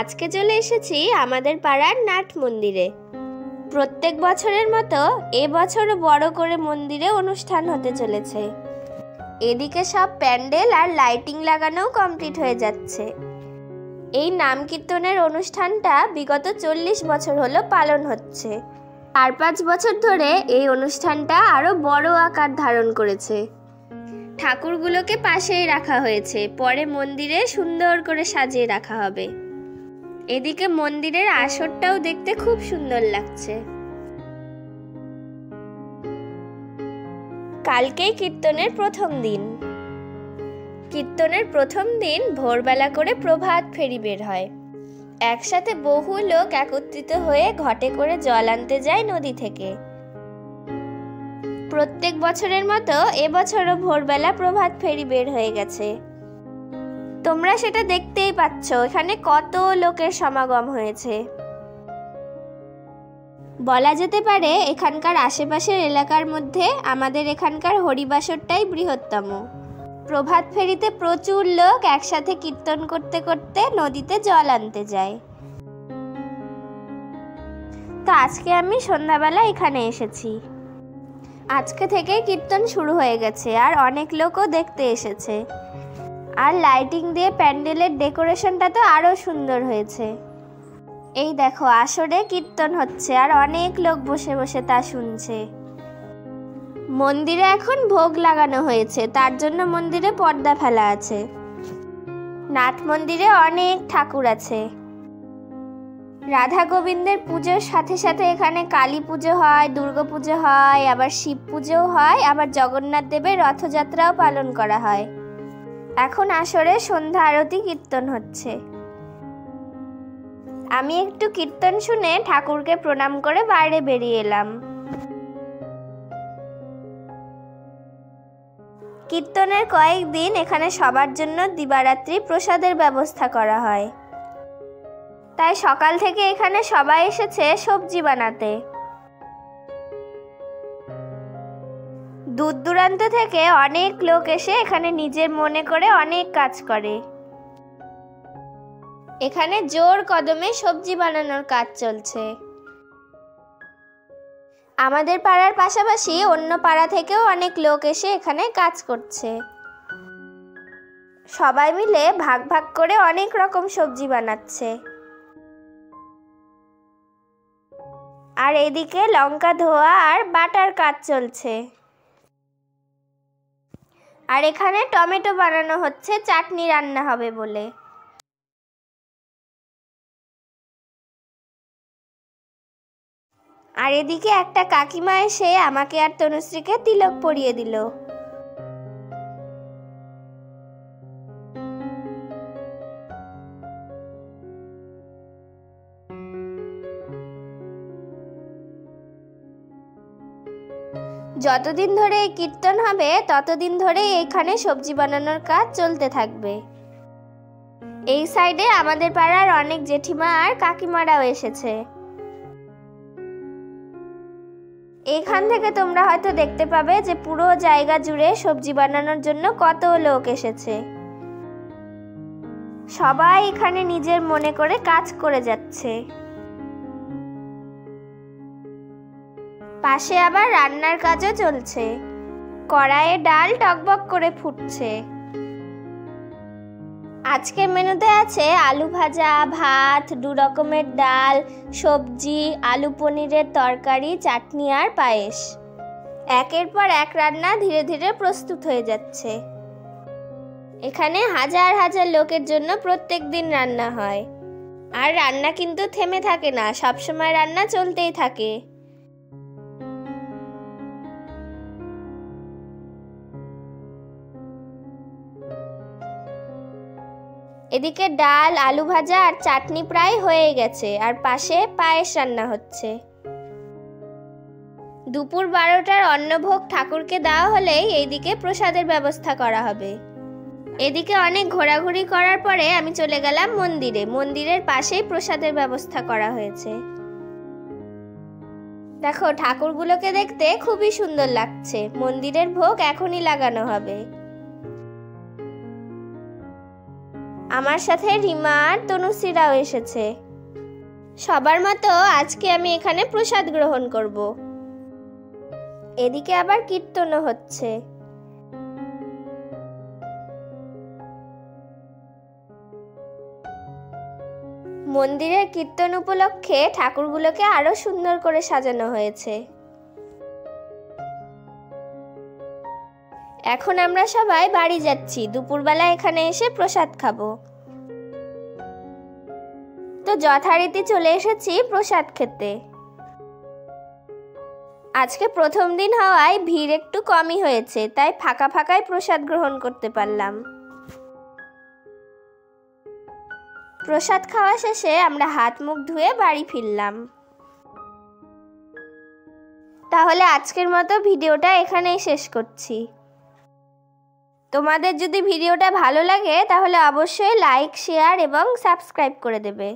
আজকে চলে এসেছি আমাদের পাড়ার নাট মন্দিরে। প্রত্যেক বছরের মতো এবছরও বড় করে মন্দিরে অনুষ্ঠান হতে চলেছে। এদিকে সব প্যান্ডেল আর লাইটিং লাগানোও কমপ্লিট হয়ে যাচ্ছে। এই নাম কীর্তনের অনুষ্ঠানটা বিগত 40 বছর হলো পালন হচ্ছে। 4-5 বছর ধরে এই অনুষ্ঠানটা আরো বড় আকার ধারণ করেছে। ঠাকুরগুলোকে পাশেই রাখা হয়েছে, পরে মন্দিরে সুন্দর করে সাজিয়ে রাখা হবে। এদিকে মন্দিরের আসরটাও দেখতে খুব সুন্দর লাগছে। কালকেই কীর্তনের প্রথম দিন। কীর্তনের প্রথম দিন ভোরবেলা করে প্রভাত ফেরি বের হয়। একসাথে বহু লোক একত্রিত হয়ে ঘটে করে জল আনতে যায় নদী থেকে। প্রত্যেক বছরের মতো এবছরও ভোরবেলা প্রভাত ফেরি বের হয়ে গেছে। তোমরা সেটা দেখতেই পাচ্ছ, এখানে কত লোকের সমাগম হয়েছে। বলা যেতে পারে এখানকার আশেপাশের এলাকার মধ্যে আমাদের এখানকার হরিবাসরটাই বৃহত্তম। প্রভাত ফেরিতে প্রচুর লোক একসাথে কীর্তন করতে করতে নদীতে জল আনতে যায়। তো আজকে আমি সন্ধ্যাবেলা এখানে এসেছি। আজকে থেকে কীর্তন শুরু হয়ে গেছে আর অনেক লোকও দেখতে এসেছে। আর লাইটিং দিয়ে প্যান্ডেলের ডেকোরেশনটা তো আরো সুন্দর হয়েছে। এই দেখো, আসরে কীর্তন হচ্ছে আর অনেক লোক বসে বসে তা শুনছে। মন্দিরে এখন ভোগ লাগানো হয়েছে, তার জন্য মন্দিরে পর্দা ফেলা আছে। নাট মন্দিরে অনেক ঠাকুর আছে। রাধা গোবিন্দের পুজোর সাথে সাথে এখানে কালী পুজো হয়, দুর্গা পুজো হয়, আবার শিব পুজোও হয়, আবার জগন্নাথ দেবের রথযাত্রাও পালন করা হয়। এখন আসরে সন্ধ্যা আরতি কীর্তন হচ্ছে। আমি একটু কীর্তন শুনে ঠাকুরকে প্রণাম করে বাইরে বেরিয়ে এলাম। কীর্তনের কয়েকদিন এখানে সবার জন্য দিবারাত্রি প্রসাদের ব্যবস্থা করা হয়। তাই সকাল থেকে এখানে সবাই এসেছে সবজি বানাতে। দূর দূরান্ত থেকে অনেক লোক এসে এখানে নিজের মনে করে অনেক কাজ করে। এখানে জোর কদমে সবজি বানানোর কাজ চলছে। আমাদের পাড়ার পাশাপাশি অন্য পাড়া থেকেও অনেক লোক এসে এখানে কাজ করছে। সবাই মিলে ভাগ ভাগ করে অনেক রকম সবজি বানাচ্ছে। আর এদিকে লঙ্কা ধোয়া আর বাটার কাজ চলছে। আর এখানে টমেটো বানানো হচ্ছে, চাটনি রান্না হবে বলে। আর এদিকে একটা কাকিমা এসে আমাকে আর তনুশ্রীকে তিলক পরিয়ে দিল। যতদিন ধরে এই কীর্তন হবে ততদিন ধরে এখানে সবজি বানানোর কাজ চলতে থাকবে। এই সাইডে আমাদের পাড়ার অনেক জেঠিমা আর কাকিমারাও এসেছে। এখান থেকে তোমরা হয়তো দেখতে পাবে যে পুরো জায়গা জুড়ে সবজি বানানোর জন্য কত লোক এসেছে। সবাই এখানে নিজের মনে করে কাজ করে যাচ্ছে। পাশে আবার রান্নার কাজও চলছে। কড়াইয়ে ডাল টকবক করে ফুটছে। আজকের মেনুতে আছে আলু ভাজা, ভাত, 2 রকমের ডাল, সবজি, আলু পনিরের তরকারি, চাটনি আর পায়েস। একের পর এক রান্না ধীরে ধীরে প্রস্তুত হয়ে যাচ্ছে। এখানে হাজার হাজার লোকের জন্য প্রত্যেক দিন রান্না হয়। আর রান্না কিন্তু থেমে থাকে না, সবসময় রান্না চলতেই থাকে। এদিকে ডাল, আলু ভাজা আর চাটনি প্রায় হয়ে গেছে, আর পাশে পায়েস রান্না হচ্ছে। দুপুর 12টার অন্নভোগ ঠাকুরকে দেওয়া হলেই এইদিকে প্রসাদের ব্যবস্থা করা হবে। এদিকে অনেক ঘোরাঘুরি করার পরে আমি চলে গেলাম মন্দিরে। মন্দিরের পাশেই প্রসাদের ব্যবস্থা করা হয়েছে। দেখো, ঠাকুরগুলোকে দেখতে খুবই সুন্দর লাগছে। মন্দিরের ভোগ এখনই লাগানো হবে। আমার সাথে রিমা আর তনুশ্রীরাও এসেছে। সবার মতো আজকে আমি এখানে প্রসাদ গ্রহণ করব। এদিকে আবার কীর্তনও হচ্ছে। মন্দিরের কীর্তন উপলক্ষে ঠাকুরগুলোকে আরো সুন্দর করে সাজানো হয়েছে। এখন আমরা সবাই বাড়ি যাচ্ছি, দুপুরবেলা এখানে এসে প্রসাদ খাবো। তো যথারীতি চলে এসেছি প্রসাদ খেতে। আজকে প্রথম দিন হওয়ায় ভিড় একটু কমই হয়েছে, তাই ফাঁকা ফাঁকায় প্রসাদ গ্রহণ করতে পারলাম। প্রসাদ খাওয়া শেষে আমরা হাত মুখ ধুয়ে বাড়ি ফিরলাম। তাহলে আজকের মতো ভিডিওটা এখানেই শেষ করছি। তোমাদের যদি ভিডিওটা ভালো লাগে তাহলে অবশ্যই লাইক, শেয়ার এবং সাবস্ক্রাইব করে দেবে।